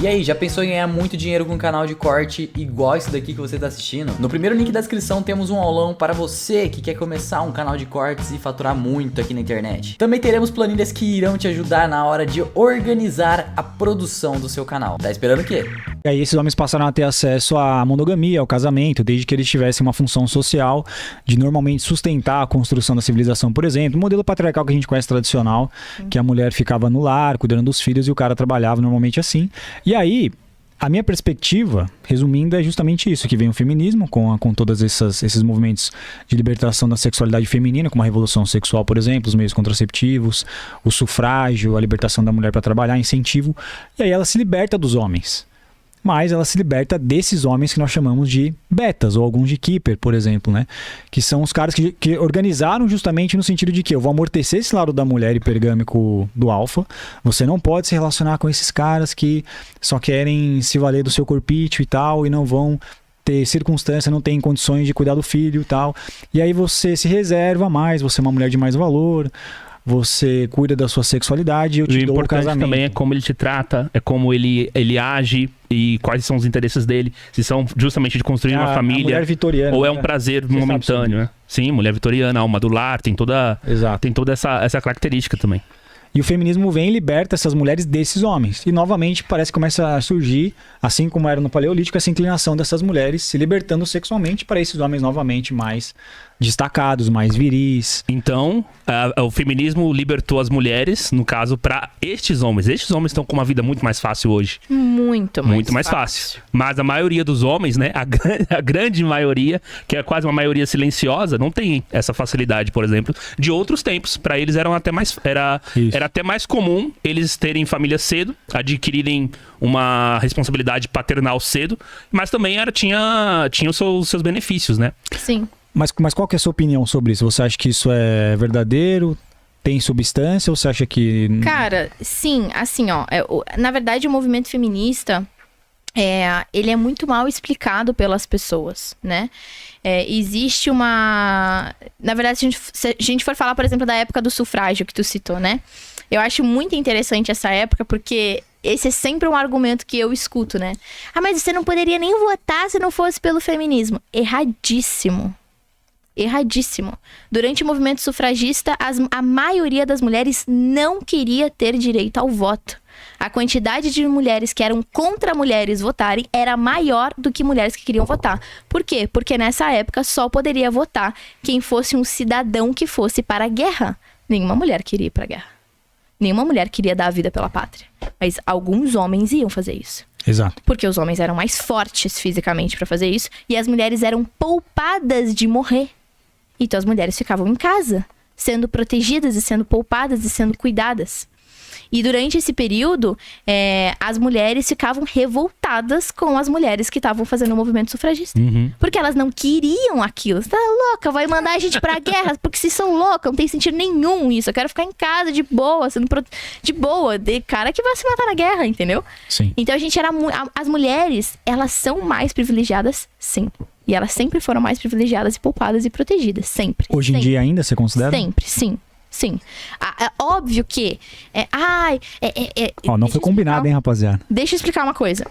E aí, já pensou em ganhar muito dinheiro com um canal de corte igual esse daqui que você tá assistindo? No primeiro link da descrição temos um aulão para você que quer começar um canal de cortes e faturar muito aqui na internet. Também teremos planilhas que irão te ajudar na hora de organizar a produção do seu canal. Tá esperando o quê? E aí esses homens passaram a ter acesso à monogamia, ao casamento, desde que eles tivessem uma função social de normalmente sustentar a construção da civilização, por exemplo. O modelo patriarcal que a gente conhece tradicional, que a mulher ficava no lar, cuidando dos filhos e o cara trabalhava normalmente assim. E aí, a minha perspectiva, resumindo, é justamente isso, que vem o feminismo, com todos esses movimentos de libertação da sexualidade feminina, como a revolução sexual, por exemplo, os meios contraceptivos, o sufrágio, a libertação da mulher para trabalhar, incentivo, e aí ela se liberta dos homens. Mas ela se liberta desses homens que nós chamamos de betas, ou alguns de keeper, por exemplo, né? Que são os caras que organizaram justamente no sentido de que eu vou amortecer esse lado da mulher hipergâmico do alfa. Você não pode se relacionar com esses caras que só querem se valer do seu corpício e tal, e não vão ter circunstância, não tem condições de cuidar do filho e tal. E aí você se reserva mais, você é uma mulher de mais valor, você cuida da sua sexualidade e eu te dou o casamento. Também é como ele te trata, é como ele age e quais são os interesses dele. Se são justamente de construir uma família, mulher vitoriana, ou é um prazer momentâneo, né? Sim, mulher vitoriana, alma do lar, tem toda essa característica também. E o feminismo vem e liberta essas mulheres desses homens. E novamente parece que começa a surgir, assim como era no Paleolítico, essa inclinação dessas mulheres se libertando sexualmente para esses homens novamente mais destacados, mais viris. Então, o feminismo libertou as mulheres, no caso, para estes homens. Estes homens estão com uma vida muito mais fácil hoje. Muito mais fácil. Mas a maioria dos homens, né, a grande maioria, que é quase uma maioria silenciosa, não tem essa facilidade, por exemplo, de outros tempos. Para eles era até mais comum eles terem família cedo, adquirirem uma responsabilidade paternal cedo, mas também tinha os seus benefícios, né? Sim. Mas qual que é a sua opinião sobre isso? Você acha que isso é verdadeiro? Tem substância ou você acha que... Cara, sim, assim, ó, na verdade o movimento feminista, ele é muito mal explicado pelas pessoas, né? Existe uma... Na verdade, se a gente for falar, por exemplo, da época do sufrágio que tu citou, né? Eu acho muito interessante essa época porque esse é sempre um argumento que eu escuto, né? Ah, mas você não poderia nem votar se não fosse pelo feminismo. Erradíssimo. Erradíssimo. Durante o movimento sufragista, a maioria das mulheres não queria ter direito ao voto. A quantidade de mulheres que eram contra mulheres votarem era maior do que mulheres que queriam votar. Por quê? Porque nessa época só poderia votar quem fosse um cidadão que fosse para a guerra. Nenhuma mulher queria ir para a guerra. Nenhuma mulher queria dar a vida pela pátria. Mas alguns homens iam fazer isso. Exato. Porque os homens eram mais fortes fisicamente para fazer isso e as mulheres eram poupadas de morrer. Então as mulheres ficavam em casa, sendo protegidas e sendo poupadas e sendo cuidadas. E durante esse período, as mulheres ficavam revoltadas com as mulheres que estavam fazendo o movimento sufragista. Uhum. Porque elas não queriam aquilo. Você tá louca, vai mandar a gente pra guerra, porque vocês são loucas, não tem sentido nenhum isso. Eu quero ficar em casa de boa, de boa, de cara que vai se matar na guerra, entendeu? Sim. Então as mulheres, elas são mais privilegiadas, sim. E elas sempre foram mais privilegiadas e poupadas e protegidas, sempre. Hoje em dia ainda, você considera? Sempre, sim. Sim. É óbvio que... Não foi combinado, hein, rapaziada? Deixa eu explicar uma coisa.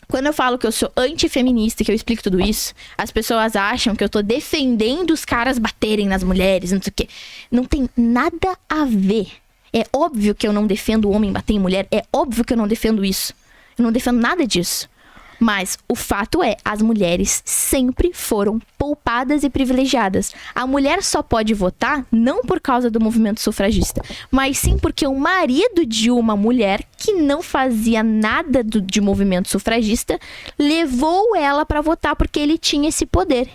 Quando eu falo que eu sou antifeminista e que eu explico tudo isso, as pessoas acham que eu tô defendendo os caras baterem nas mulheres, não sei o quê. Não tem nada a ver. É óbvio que eu não defendo o homem bater em mulher. É óbvio que eu não defendo isso. Eu não defendo nada disso. Mas o fato é, as mulheres sempre foram poupadas e privilegiadas. A mulher só pode votar não por causa do movimento sufragista, mas sim porque o marido de uma mulher que não fazia nada de movimento sufragista levou ela para votar porque ele tinha esse poder.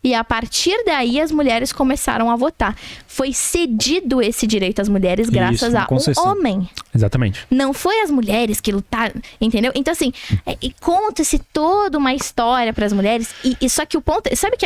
E a partir daí as mulheres começaram a votar. Foi cedido esse direito às mulheres graças a um homem. Exatamente. Não foi as mulheres que lutaram, entendeu? Então assim, conta-se toda uma história para as mulheres. E só que o ponto, sabe que é